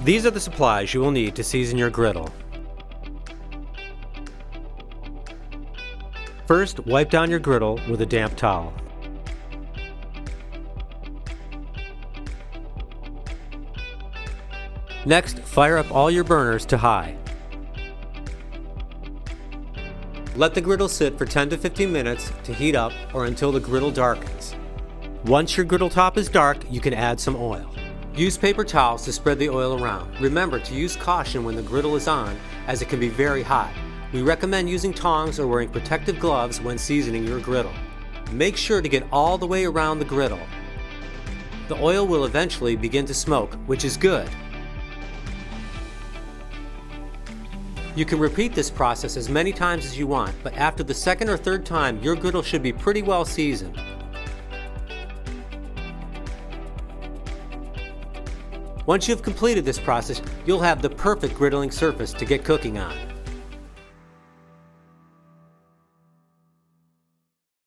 These are the supplies you will need to season your griddle. First, wipe down your griddle with a damp towel. Next, fire up all your burners to high. Let the griddle sit for 10 to 15 minutes to heat up or until the griddle darkens. Once your griddle top is dark, you can add some oil. Use paper towels to spread the oil around. Remember to use caution when the griddle is on, as it can be very hot. We recommend using tongs or wearing protective gloves when seasoning your griddle. Make sure to get all the way around the griddle. The oil will eventually begin to smoke, which is good. You can repeat this process as many times as you want, but after the second or third time, your griddle should be pretty well seasoned. Once you've completed this process, you'll have the perfect griddling surface to get cooking on.